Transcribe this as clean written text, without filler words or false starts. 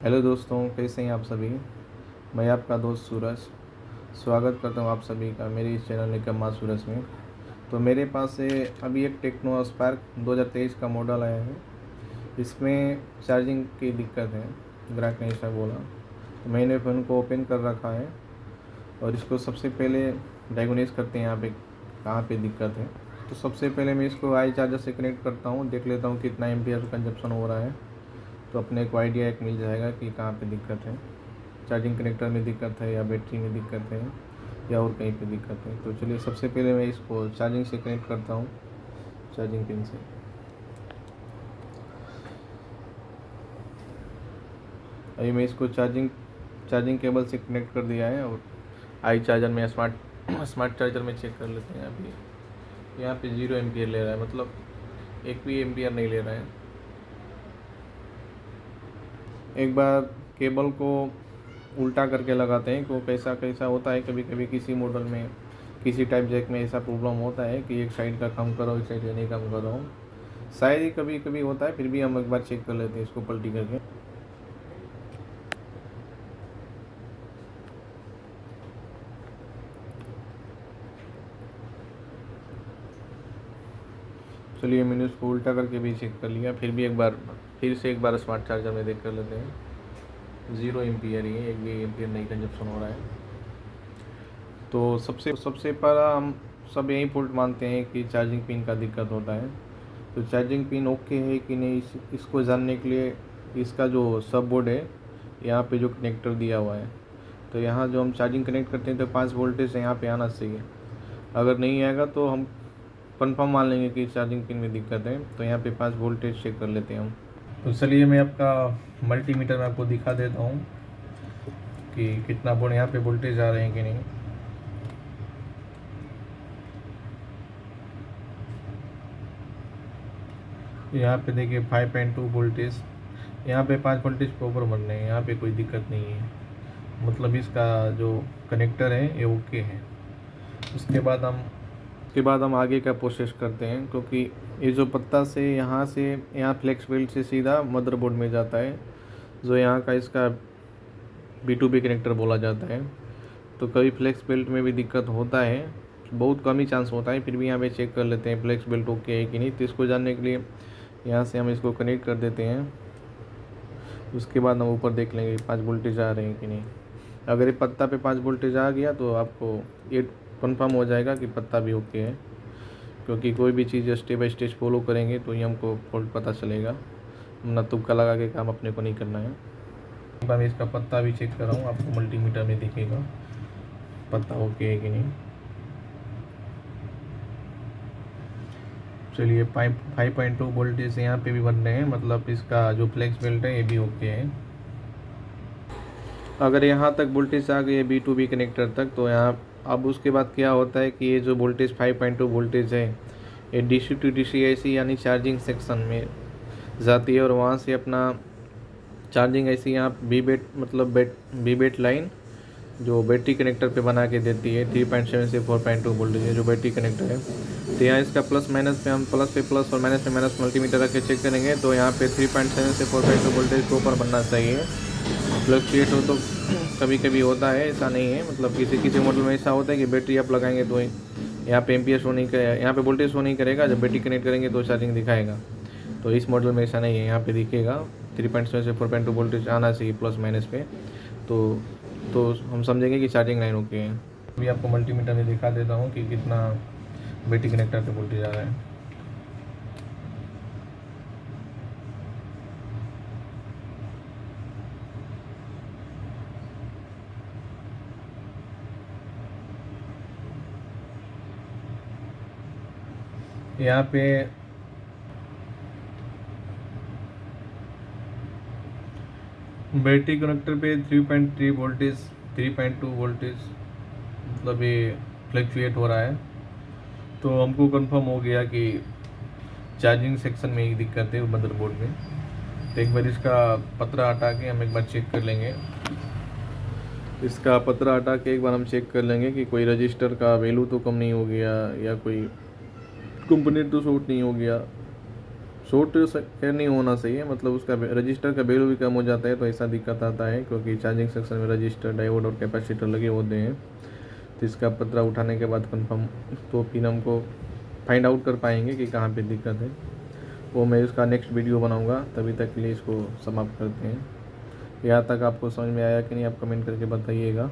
Hello दोस्तों, कैसे हैं आप सभी। मैं आपका दोस्त सूरज स्वागत करता हूं आप सभी का मेरे इस चैनल निकम्मा सूरज में। तो मेरे पास से अभी एक टेक्नो स्पार्क 2023 का मॉडल आया है। इसमें चार्जिंग की दिक्कत है, ग्राहक ने ऐसा बोला। तो मैंने फ़ोन को ओपन कर रखा है और इसको सबसे पहले डायग्नोस करते हैं यहाँ पे कहाँ पे दिक्कत है। तो सबसे पहले मैं इसको आई चार्जर से कनेक्ट करता हूँ, देख लेता हूँ कितना एम्पियर कंजप्शन हो रहा है। तो अपने को आइडिया एक मिल जाएगा कि कहाँ पे दिक्कत है, चार्जिंग कनेक्टर में दिक्कत है या बैटरी में दिक्कत है या और कहीं पे दिक्कत है। तो चलिए सबसे पहले मैं इसको चार्जिंग से कनेक्ट करता हूँ, चार्जिंग पिन से। अभी मैं इसको चार्जिंग केबल से कनेक्ट कर दिया है और आई चार्जर में स्मार्ट चार्जर में चेक कर लेते हैं। अभी यहाँ पे 0 एम्पियर ले रहा है, मतलब एक भी एम्पियर नहीं ले रहा है। एक बार केबल को उल्टा करके लगाते हैं, क्योंकि कैसा कैसा होता है, कभी कभी किसी मॉडल में किसी टाइप जैक में ऐसा प्रॉब्लम होता है कि एक साइड का कम करो, एक साइड का नहीं कम करो, शायद ही कभी कभी होता है। फिर भी हम एक बार चेक कर लेते हैं इसको पलटी करके। चलिए मैंने उसको उल्टा करके भी चेक कर लिया, फिर से एक बार स्मार्ट चार्जर में देख कर लेते हैं। 0 एम्पियर ही है, एक भी एम्पियर नहीं कंजप्शन हो रहा है। तो सबसे पहला हम सब यही फॉल्ट मानते हैं कि चार्जिंग पिन का दिक्कत होता है। तो चार्जिंग पिन ओके है कि नहीं, इसको जानने के लिए इसका जो सब बोर्ड है यहाँ पे जो कनेक्टर दिया हुआ है, तो यहाँ जो हम चार्जिंग कनेक्ट करते हैं तो 5 वोल्टेज यहाँ पे आना चाहिए। अगर नहीं आएगा तो हम कंफर्म मान लेंगे कि चार्जिंग पिन में दिक्कत है। तो यहाँ पे 5 वोल्टेज चेक कर लेते हैं हम। तो चलिए मैं आपका मल्टीमीटर में आपको दिखा देता हूँ कि कितना बोर्ड यहाँ पे वोल्टेज आ रहे हैं कि नहीं। यहाँ पे देखिए 5.2 वोल्टेज, यहाँ पे 5 वोल्टेज प्रॉपर बन रहे हैं, यहाँ पे कोई दिक्कत नहीं है, मतलब इसका जो कनेक्टर है ये ओके है। उसके बाद हम आगे का प्रोसेस करते हैं, क्योंकि ये जो पत्ता से यहाँ फ्लेक्स बेल्ट से सीधा मदरबोर्ड में जाता है, जो यहाँ का इसका B2B कनेक्टर बोला जाता है। तो कभी फ्लेक्स बेल्ट में भी दिक्कत होता है, बहुत कम ही चांस होता है, फिर भी यहाँ पे चेक कर लेते हैं फ्लेक्स बेल्ट ओके है कि नहीं। तो इसको जानने के लिए यहाँ से हम इसको कनेक्ट कर देते हैं। उसके बाद हम ऊपर देख लेंगे 5 वोल्टेज आ रहे हैं कि नहीं। अगर ये पत्ता पे 5 वोल्टेज आ गया तो आपको ये कंफर्म हो जाएगा कि पत्ता भी ओके है, क्योंकि कोई भी चीज़ स्टेप बाई स्टेप फॉलो करेंगे तो ही हमको फॉल्ट पता चलेगा, ना तुक्का लगा के काम अपने को नहीं करना है। मैं इसका पत्ता भी चेक कर रहा हूँ, आपको मल्टीमीटर में दिखेगा पत्ता ओके है कि नहीं। चलिए 5.2 वोल्टेज यहाँ पे भी बन रहे हैं, मतलब इसका जो फ्लेक्स बेल्ट है ये भी ओके है। अगर यहाँ तक वोल्टेज आ गई है B2B कनेक्टर तक, तो यहाँ अब उसके बाद क्या होता है कि ये जो वोल्टेज 5.2 वोल्टेज है ये DC टू DC ऐसी यानी चार्जिंग सेक्शन में जाती है, और वहाँ से अपना चार्जिंग ऐसी यहाँ बी बेट लाइन जो बैटरी कनेक्टर पे बना के देती है 3.7 से 4.2 वोल्टेज है जो बैटरी कनेक्टर है। तो यहाँ इसका प्लस माइनस पे हम प्लस और माइनस पे माइनस मल्टीमीटर रख के चेक करेंगे, तो यहाँ पे 3.7 से 4.2 वोल्टेज प्रॉपर बनना चाहिए। फ्लक्चुएट हो तो कभी कभी होता है, ऐसा नहीं है, मतलब किसी किसी मॉडल में ऐसा होता है कि बैटरी आप लगाएंगे तो यहाँ पे एम्पियर शो नहीं करेगा, यहाँ पे वोल्टेज शो नहीं करेगा, जब बैटरी कनेक्ट करेंगे तो चार्जिंग दिखाएगा। तो इस मॉडल में ऐसा नहीं है, यहाँ पे दिखेगा 3.7 से 4.2 वोल्टेज आना चाहिए प्लस माइनस पे। तो हम समझेंगे कि चार्जिंग लाइन ओके है। अभी आपको मल्टीमीटर में दिखा देता हूँ कि कितना बैटरी कनेक्टर पे वोल्टेज आ रहा है। यहाँ पे बैटरी कनेक्टर पे 3.3 वोल्टेज 3.2 वोल्टेज मतलब ये फ्लक्चुएट हो रहा है। तो हमको कंफर्म हो गया कि चार्जिंग सेक्शन में ही दिक्कत है मदरबोर्ड में। तो एक बार इसका पतरा हटा के हम एक बार चेक कर लेंगे, इसका पतरा हटा के एक बार हम चेक कर लेंगे कि कोई रजिस्टर का वैल्यू तो कम नहीं हो गया या कोई कंपोनेंट तो शॉर्ट नहीं हो गया। शॉर्ट सर्किट नहीं होना चाहिए, मतलब उसका रजिस्टर का वैल्यू भी कम हो जाता है तो ऐसा दिक्कत आता है, क्योंकि चार्जिंग सेक्शन में रजिस्टर, डायोड और कैपेसिटर लगे होते हैं। तो इसका पतरा उठाने के बाद कंफर्म तो पिन हमको फाइंड आउट कर पाएंगे कि कहाँ पे दिक्कत है। वो मैं इसका नेक्स्ट वीडियो बनाऊंगा। तभी तक के लिए इसको समाप्त करते हैं। यहाँ तक आपको समझ में आया कि नहीं, आप कमेंट करके बताइएगा।